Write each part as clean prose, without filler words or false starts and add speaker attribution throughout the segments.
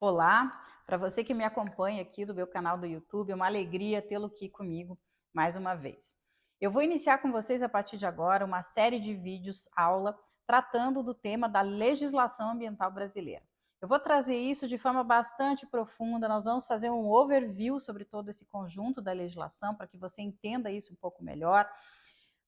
Speaker 1: Olá, para você que me acompanha aqui do meu canal do YouTube, é uma alegria tê-lo aqui comigo mais uma vez. Eu vou iniciar com vocês a partir de agora uma série de vídeos aula tratando do tema da legislação ambiental brasileira. Eu vou trazer isso de forma bastante profunda, nós vamos fazer um overview sobre todo esse conjunto da legislação para que você entenda isso um pouco melhor.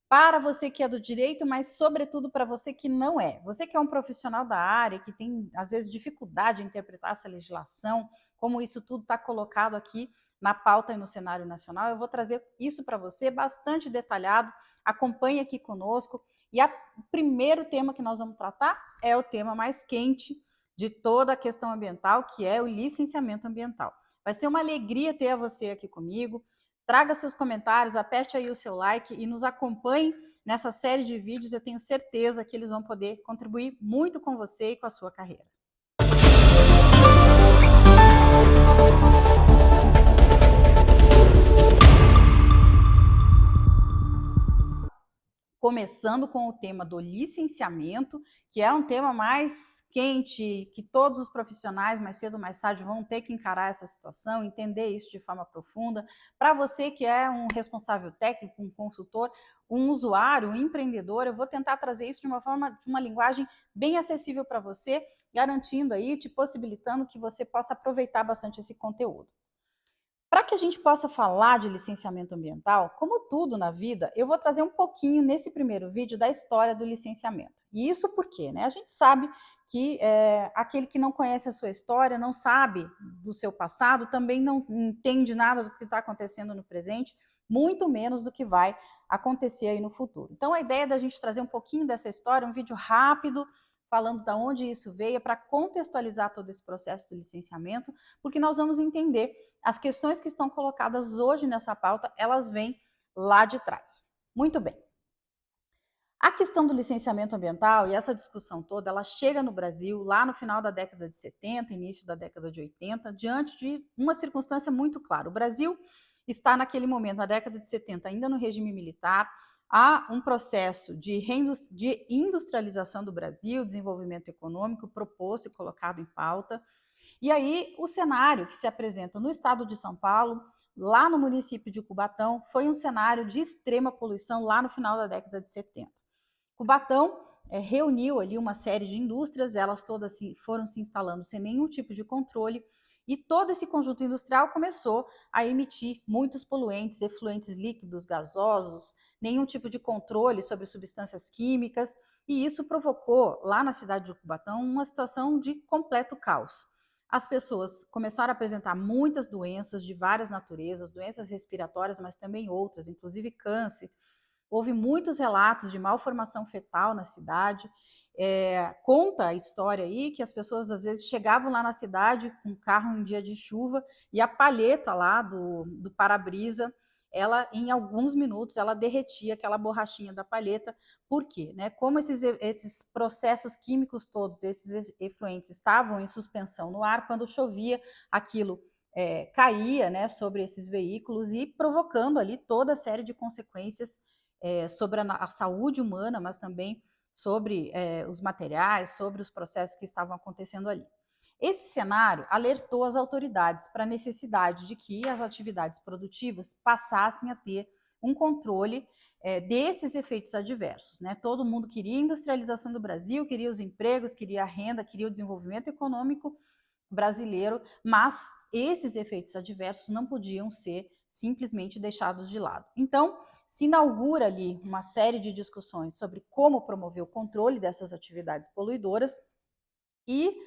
Speaker 1: Para você que é do direito, mas sobretudo para você que não é. Você que é um profissional da área, que tem às vezes dificuldade em interpretar essa legislação, como isso tudo está colocado aqui na pauta e no cenário nacional, eu vou trazer isso para você bastante detalhado. Acompanhe aqui conosco. E o primeiro tema que nós vamos tratar é o tema mais quente de toda a questão ambiental, que é o licenciamento ambiental. Vai ser uma alegria ter você aqui comigo. Traga seus comentários, aperte aí o seu like e nos acompanhe nessa série de vídeos. Eu tenho certeza que eles vão poder contribuir muito com você e com a sua carreira. Começando com o tema do licenciamento, que é um tema mais quente, que todos os profissionais, mais cedo ou mais tarde, vão ter que encarar essa situação, entender isso de forma profunda. Para você que é um responsável técnico, um consultor, um usuário, um empreendedor, eu vou tentar trazer isso de uma forma, de uma linguagem bem acessível para você, garantindo aí, te possibilitando que você possa aproveitar bastante esse conteúdo. Para que a gente possa falar de licenciamento ambiental, como tudo na vida, eu vou trazer um pouquinho nesse primeiro vídeo da história do licenciamento. E isso por quê? A gente sabe que aquele que não conhece a sua história, não sabe do seu passado, também não entende nada do que está acontecendo no presente, muito menos do que vai acontecer aí no futuro. Então, a ideia é da gente trazer um pouquinho dessa história, um vídeo rápido, falando de onde isso veio, para contextualizar todo esse processo do licenciamento, porque nós vamos entender as questões que estão colocadas hoje nessa pauta, elas vêm lá de trás. Muito bem. A questão do licenciamento ambiental e essa discussão toda, ela chega no Brasil lá no final da década de 70, início da década de 80, diante de uma circunstância muito clara. O Brasil está naquele momento, na década de 70, ainda no regime militar, há um processo de industrialização do Brasil, desenvolvimento econômico proposto e colocado em pauta. E aí, o cenário que se apresenta no estado de São Paulo, lá no município de Cubatão, foi um cenário de extrema poluição lá no final da década de 70. Cubatão reuniu ali uma série de indústrias, elas todas foram se instalando sem nenhum tipo de controle, e todo esse conjunto industrial começou a emitir muitos poluentes, efluentes líquidos, gasosos, nenhum tipo de controle sobre substâncias químicas, e isso provocou, lá na cidade de Cubatão, uma situação de completo caos. As pessoas começaram a apresentar muitas doenças de várias naturezas, doenças respiratórias, mas também outras, inclusive câncer. Houve muitos relatos de malformação fetal na cidade. Conta a história aí que as pessoas às vezes chegavam lá na cidade com o carro em dia de chuva e a palheta lá do para-brisa, ela em alguns minutos ela derretia aquela borrachinha da palheta. Por quê? Como esses processos químicos todos, esses efluentes estavam em suspensão no ar, quando chovia, aquilo caía sobre esses veículos e provocando ali toda a série de consequências sobre a saúde humana, mas também sobre os materiais, sobre os processos que estavam acontecendo ali. Esse cenário alertou as autoridades para a necessidade de que as atividades produtivas passassem a ter um controle desses efeitos adversos. Todo mundo queria a industrialização do Brasil, queria os empregos, queria a renda, queria o desenvolvimento econômico brasileiro, mas esses efeitos adversos não podiam ser simplesmente deixados de lado. Então, se inaugura ali uma série de discussões sobre como promover o controle dessas atividades poluidoras e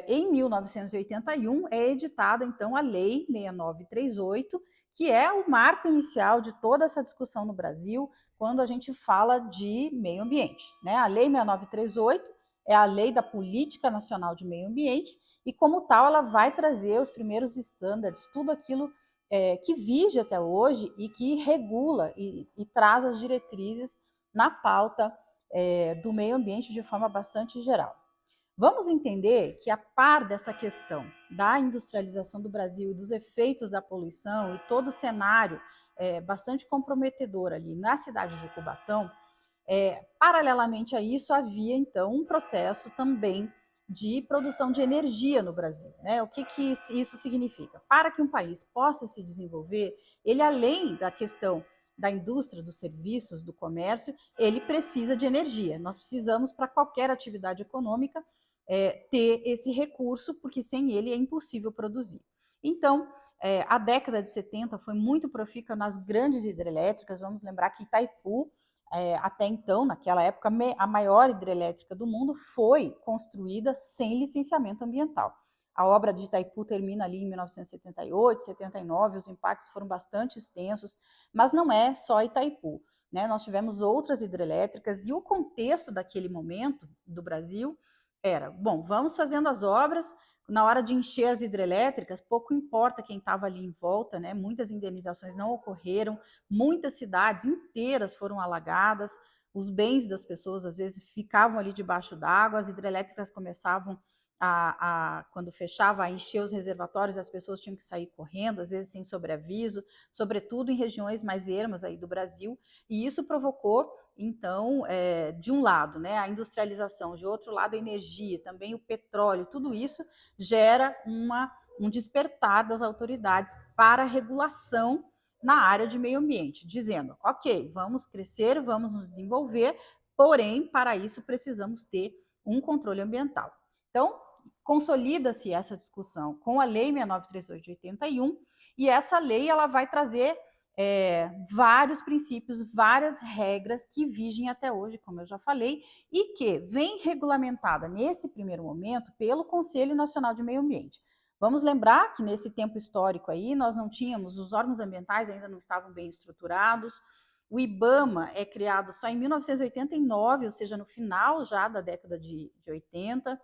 Speaker 1: em 1981 é editada então a Lei 6938, que é o marco inicial de toda essa discussão no Brasil quando a gente fala de meio ambiente. A Lei 6938 é a Lei da Política Nacional de Meio Ambiente e, como tal, ela vai trazer os primeiros estándares, tudo aquilo que vige até hoje e que regula e traz as diretrizes na pauta do meio ambiente de forma bastante geral. Vamos entender que, a par dessa questão da industrialização do Brasil e dos efeitos da poluição e todo o cenário bastante comprometedor ali na cidade de Cubatão, paralelamente a isso havia então um processo também de produção de energia no Brasil, né? O que isso significa? Para que um país possa se desenvolver, ele, além da questão da indústria, dos serviços, do comércio, ele precisa de energia. Nós precisamos, para qualquer atividade econômica, ter esse recurso, porque sem ele é impossível produzir. Então, a década de 70 foi muito profícua nas grandes hidrelétricas. Vamos lembrar que Itaipu, até então, naquela época, a maior hidrelétrica do mundo foi construída sem licenciamento ambiental. A obra de Itaipu termina ali em 1978, 79, os impactos foram bastante extensos, mas não é só Itaipu, né? Nós tivemos outras hidrelétricas e o contexto daquele momento do Brasil era, bom, vamos fazendo as obras, na hora de encher as hidrelétricas, pouco importa quem estava ali em volta, né? Muitas indenizações não ocorreram, muitas cidades inteiras foram alagadas, os bens das pessoas às vezes ficavam ali debaixo d'água, as hidrelétricas começavam quando fechava, a encher os reservatórios, as pessoas tinham que sair correndo, às vezes sem sobreaviso, sobretudo em regiões mais ermas aí do Brasil, e isso provocou, então, de um lado, né, a industrialização, de outro lado, a energia, também o petróleo, tudo isso gera um despertar das autoridades para a regulação na área de meio ambiente, dizendo, ok, vamos crescer, vamos nos desenvolver, porém, para isso precisamos ter um controle ambiental. Então, consolida-se essa discussão com a Lei 6938 de 81, e essa lei ela vai trazer vários princípios, várias regras que vigem até hoje, como eu já falei, e que vem regulamentada nesse primeiro momento pelo Conselho Nacional de Meio Ambiente. Vamos lembrar que nesse tempo histórico aí nós não tínhamos, os órgãos ambientais ainda não estavam bem estruturados. O IBAMA é criado só em 1989, ou seja, no final já da década de 80.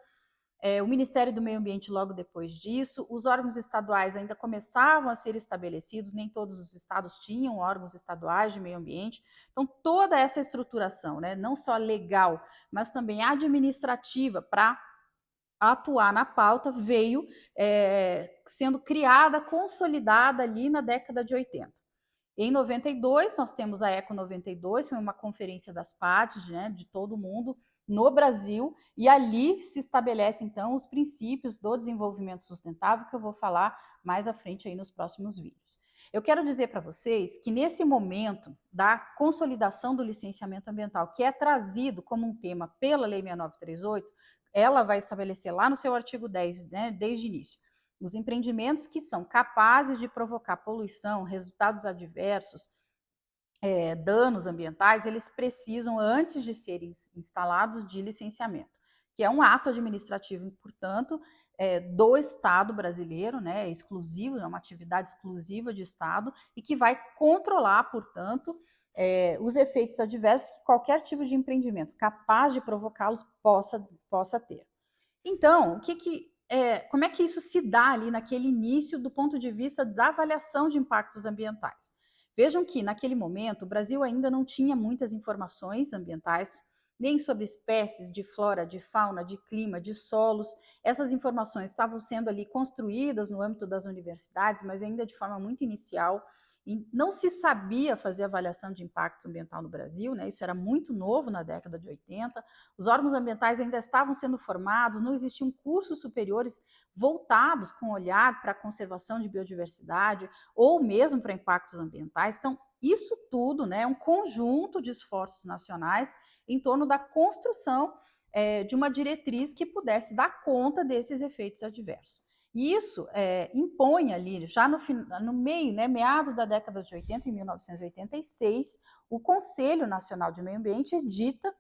Speaker 1: O Ministério do Meio Ambiente logo depois disso, os órgãos estaduais ainda começavam a ser estabelecidos, nem todos os estados tinham órgãos estaduais de meio ambiente. Então, toda essa estruturação, né, não só legal, mas também administrativa para atuar na pauta, veio sendo criada, consolidada ali na década de 80. Em 92, nós temos a Eco 92, foi uma conferência das partes, né, de todo mundo, no Brasil, e ali se estabelece, então, os princípios do desenvolvimento sustentável, que eu vou falar mais à frente aí nos próximos vídeos. Eu quero dizer para vocês que nesse momento da consolidação do licenciamento ambiental, que é trazido como um tema pela Lei 6938, ela vai estabelecer lá no seu artigo 10, né, desde o início, os empreendimentos que são capazes de provocar poluição, resultados adversos, danos ambientais, eles precisam, antes de serem instalados, de licenciamento, que é um ato administrativo, portanto, do Estado brasileiro, né, exclusivo, é uma atividade exclusiva de Estado, e que vai controlar, portanto, os efeitos adversos que qualquer tipo de empreendimento capaz de provocá-los possa ter. Então, como é que isso se dá ali naquele início do ponto de vista da avaliação de impactos ambientais? Vejam que, naquele momento, o Brasil ainda não tinha muitas informações ambientais, nem sobre espécies de flora, de fauna, de clima, de solos. Essas informações estavam sendo ali construídas no âmbito das universidades, mas ainda de forma muito inicial. E não se sabia fazer avaliação de impacto ambiental no Brasil, né? Isso era muito novo na década de 80. Os órgãos ambientais ainda estavam sendo formados, não existiam cursos superiores voltados com olhar para a conservação de biodiversidade ou mesmo para impactos ambientais. Então, isso tudo, né, é um conjunto de esforços nacionais em torno da construção de uma diretriz que pudesse dar conta desses efeitos adversos. E isso impõe ali, já no meio, né, meados da década de 80, em 1986, o Conselho Nacional de Meio Ambiente edita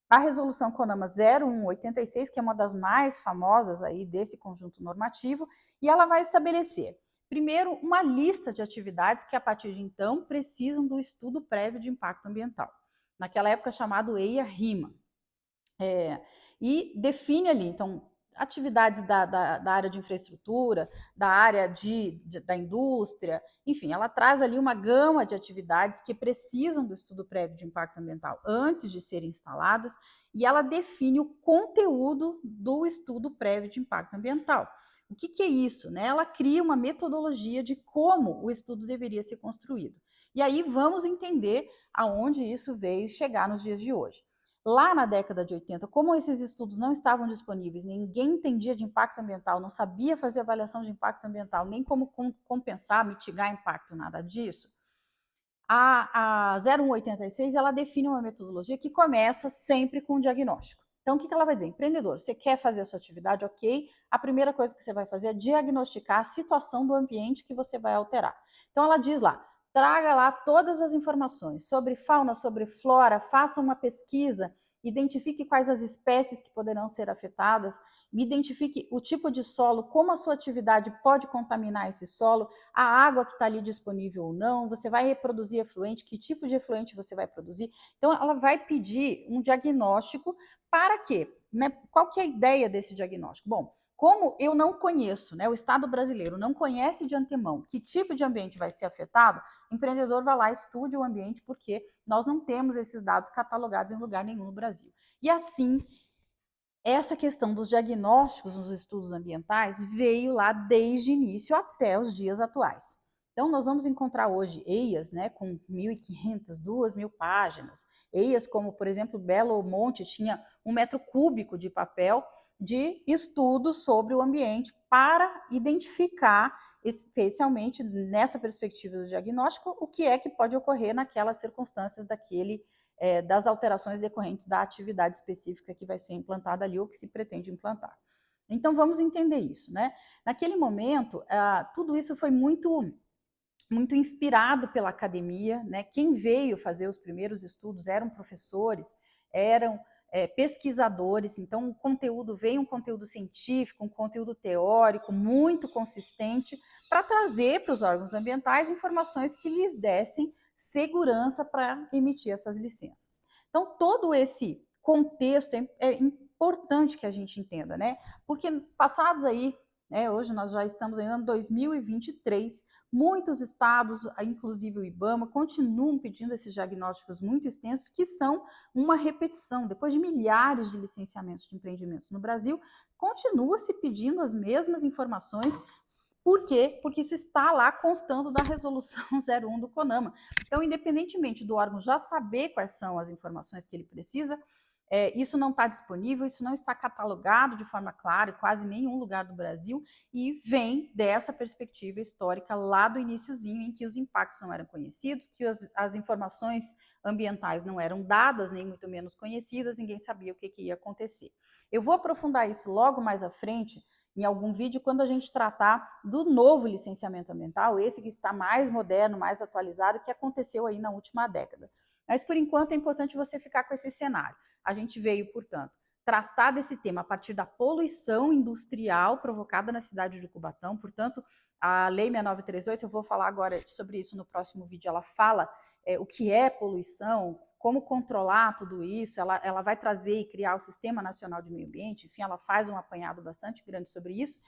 Speaker 1: a resolução CONAMA 0186, que é uma das mais famosas aí desse conjunto normativo, e ela vai estabelecer, primeiro, uma lista de atividades que, a partir de então, precisam do estudo prévio de impacto ambiental. Naquela época, chamado EIA-RIMA. E define ali, então, atividades da área de infraestrutura, da área da indústria, enfim, ela traz ali uma gama de atividades que precisam do estudo prévio de impacto ambiental antes de serem instaladas, e ela define o conteúdo do estudo prévio de impacto ambiental. O que é isso? Né? Ela cria uma metodologia de como o estudo deveria ser construído. E aí vamos entender aonde isso veio chegar nos dias de hoje. Lá na década de 80, como esses estudos não estavam disponíveis, ninguém entendia de impacto ambiental, não sabia fazer avaliação de impacto ambiental, nem como compensar, mitigar impacto, nada disso, a 0186 ela define uma metodologia que começa sempre com o diagnóstico. Então, o que ela vai dizer? Empreendedor, você quer fazer a sua atividade, ok? A primeira coisa que você vai fazer é diagnosticar a situação do ambiente que você vai alterar. Então, ela diz lá, traga lá todas as informações sobre fauna, sobre flora, faça uma pesquisa, identifique quais as espécies que poderão ser afetadas, identifique o tipo de solo, como a sua atividade pode contaminar esse solo, a água que está ali disponível ou não, você vai reproduzir efluente, que tipo de efluente você vai produzir. Então, ela vai pedir um diagnóstico para quê? Né? Qual que é a ideia desse diagnóstico? Bom, como eu não conheço, né, o Estado brasileiro não conhece de antemão que tipo de ambiente vai ser afetado, o empreendedor vai lá, estude o ambiente, porque nós não temos esses dados catalogados em lugar nenhum no Brasil. E assim, essa questão dos diagnósticos nos estudos ambientais veio lá desde o início até os dias atuais. Então, nós vamos encontrar hoje EIAs, né, com 1.500, 2.000 páginas. EIAs como, por exemplo, Belo Monte tinha 1 metro cúbico de papel de estudo sobre o ambiente para identificar, especialmente nessa perspectiva do diagnóstico, o que é que pode ocorrer naquelas circunstâncias das alterações decorrentes da atividade específica que vai ser implantada ali ou que se pretende implantar. Então, vamos entender isso, né? Naquele momento, tudo isso foi muito inspirado pela academia, né? Quem veio fazer os primeiros estudos eram professores, eram pesquisadores, então o conteúdo veio um conteúdo científico, um conteúdo teórico muito consistente para trazer para os órgãos ambientais informações que lhes dessem segurança para emitir essas licenças. Então, todo esse contexto é importante que a gente entenda, né? Porque passados aí, né, hoje nós já estamos em ano 2023, muitos estados, inclusive o IBAMA, continuam pedindo esses diagnósticos muito extensos, que são uma repetição. Depois de milhares de licenciamentos de empreendimentos no Brasil, continua se pedindo as mesmas informações. Por quê? Porque isso está lá constando da resolução 01 do CONAMA. Então, independentemente do órgão já saber quais são as informações que ele precisa, isso não está disponível, isso não está catalogado de forma clara em quase nenhum lugar do Brasil, e vem dessa perspectiva histórica lá do iniciozinho, em que os impactos não eram conhecidos, que as informações ambientais não eram dadas, nem muito menos conhecidas, ninguém sabia o que ia acontecer. Eu vou aprofundar isso logo mais à frente, em algum vídeo, quando a gente tratar do novo licenciamento ambiental, esse que está mais moderno, mais atualizado, que aconteceu aí na última década. Mas, por enquanto, é importante você ficar com esse cenário. A gente veio, portanto, tratar desse tema a partir da poluição industrial provocada na cidade de Cubatão. Portanto, a Lei 6938, eu vou falar agora sobre isso no próximo vídeo, ela fala o que é poluição, como controlar tudo isso, ela vai trazer e criar o Sistema Nacional de Meio Ambiente, enfim, ela faz um apanhado bastante grande sobre isso,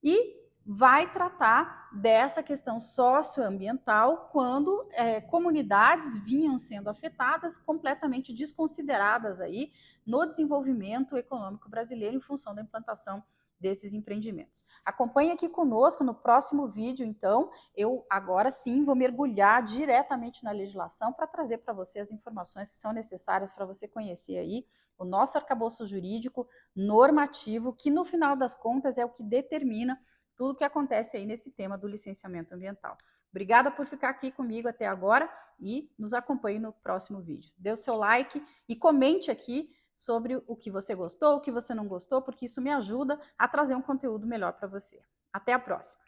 Speaker 1: e vai tratar dessa questão socioambiental quando comunidades vinham sendo afetadas, completamente desconsideradas aí no desenvolvimento econômico brasileiro em função da implantação desses empreendimentos. Acompanhe aqui conosco no próximo vídeo, então, eu agora sim vou mergulhar diretamente na legislação para trazer para você as informações que são necessárias para você conhecer aí o nosso arcabouço jurídico normativo, que no final das contas é o que determina tudo o que acontece aí nesse tema do licenciamento ambiental. Obrigada por ficar aqui comigo até agora e nos acompanhe no próximo vídeo. Dê o seu like e comente aqui sobre o que você gostou, o que você não gostou, porque isso me ajuda a trazer um conteúdo melhor para você. Até a próxima!